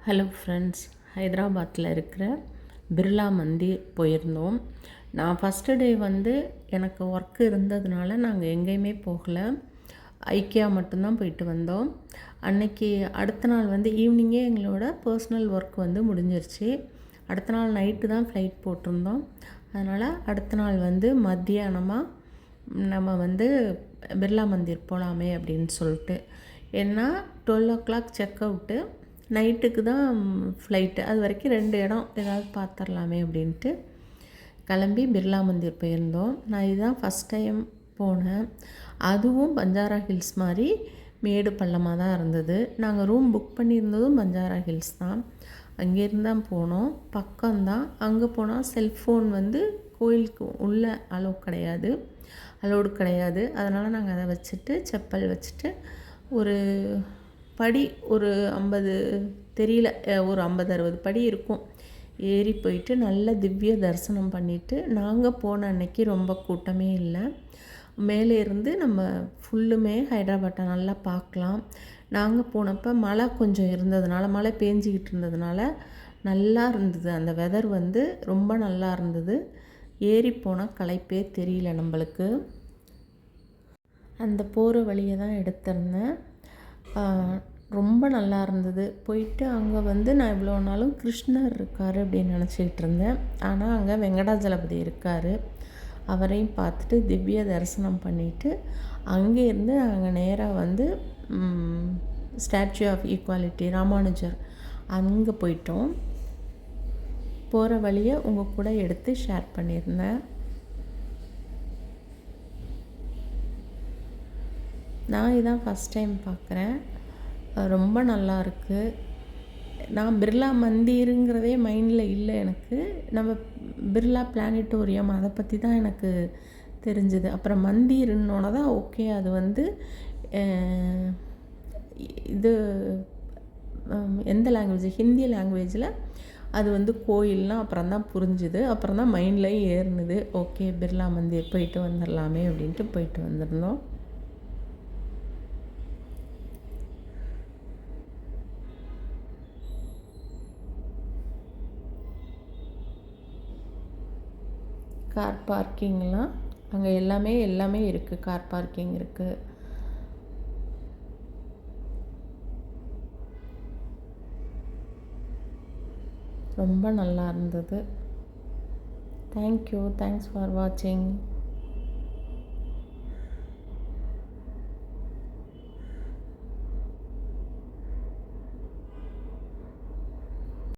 Hello friends, ஹைதராபாத்தில் இருக்கிற பிர்லா மந்திர் போயிருந்தோம். நான் ஃபஸ்ட்டு டே எனக்கு ஒர்க் இருந்ததுனால நாங்கள் எங்கேயுமே போகலை. ஐக்கியா மட்டும்தான் போயிட்டு வந்தோம். அன்னைக்கு அடுத்த நாள் ஈவினிங்கே எங்களோட பர்சனல் ஒர்க் முடிஞ்சிருச்சு. அடுத்த நாள் நைட்டு தான் ஃப்ளைட் போட்டிருந்தோம். அதனால் அடுத்த நாள் மத்தியானமாக நம்ம பிர்லா மந்திர் போகலாமே அப்படின்னு சொல்லிட்டு. ஏன்னா 12 o'clock செக் அவுட்டு, நைட்டுக்கு தான் ஃப்ளைட்டு. அது வரைக்கும் 2 இடம் ஏதாவது பார்த்துடலாமே அப்படின்ட்டு கிளம்பி பிர்லா மந்திர் போயிருந்தோம். நான் இதுதான் ஃபஸ்ட் டைம் போனேன். அதுவும் பஞ்சாரா ஹில்ஸ் மாதிரி மேடு பள்ளமாக தான் இருந்தது. நாங்கள் ரூம் புக் பண்ணியிருந்ததும் பஞ்சாரா ஹில்ஸ் தான். அங்கேருந்து தான் போனோம். பக்கம்தான். அங்கே போனால் செல்ஃபோன் கோயிலுக்கு உள்ளே அலோடு கிடையாது. அதனால் நாங்கள் அதை வச்சுட்டு செப்பல் வச்சுட்டு ஒரு படி ஒரு 50 தெரியல, ஒரு 50-60 படி இருக்கும், ஏறி போயிட்டு நல்ல திவ்ய தரிசனம் பண்ணிவிட்டு நாங்கள் போன அன்னைக்கு ரொம்ப கூட்டமே இல்லை. மேலே இருந்து நம்ம ஃபுல்லுமே ஹைதராபாட்டை நல்லா பார்க்கலாம். நாங்கள் போனப்போ மழை கொஞ்சம் இருந்ததுனால, மழை பேஞ்சிக்கிட்டு இருந்ததுனால நல்லா இருந்தது. அந்த வெதர் ரொம்ப நல்லா இருந்தது. ஏறி போனால் களைப்பே தெரியல நம்மளுக்கு. அந்த போகிற வழியை தான் எடுத்திருந்தேன். ரொம்ப நல்லா இருந்தது. போயிட்டு அங்கே நான் இவ்வளோ நாளும் கிருஷ்ணர் இருக்கார் அப்படின்னு நினச்சிக்கிட்டு இருந்தேன். ஆனால் அங்கே வெங்கடாஜலபதி இருக்கார். அவரையும் பார்த்துட்டு திவ்ய தரிசனம் பண்ணிவிட்டு அங்கேருந்து நாங்கள் நேராக ஸ்டாச்சு ஆஃப் ஈக்குவாலிட்டி ராமானுஜர் அங்கே போயிட்டோம். போகிற வழியை உங்கள் கூட எடுத்து ஷேர் பண்ணியிருந்தேன். நான் இதான் ஃபஸ்ட் டைம் பார்க்குறேன். ரொம்ப நல்லா இருக்குது. நான் பிர்லா மந்திருங்கிறதே மைண்டில் இல்லை எனக்கு. நம்ம பிர்லா பிளானிட்டோரியம் அதை பற்றி தான் எனக்கு தெரிஞ்சுது. அப்புறம் மந்திர்னோட தான் ஓகே, அது இது எந்த லாங்குவேஜ், ஹிந்தி லாங்குவேஜில் அது கோயில்னால் அப்புறம் தான் புரிஞ்சுது. அப்புறம் தான் மைண்ட்லேயும் ஏறினது. ஓகே, பிர்லா மந்திர் போயிட்டு வந்துடலாமே அப்படின்ட்டு போயிட்டு வந்திருந்தோம். கார் பார்க்கிங்லாம் அங்கே எல்லாமே இருக்குது. கார் பார்க்கிங் இருக்குது. ரொம்ப நல்லா இருந்தது. தேங்க்யூ. தேங்க்ஸ் ஃபார் வாட்சிங்.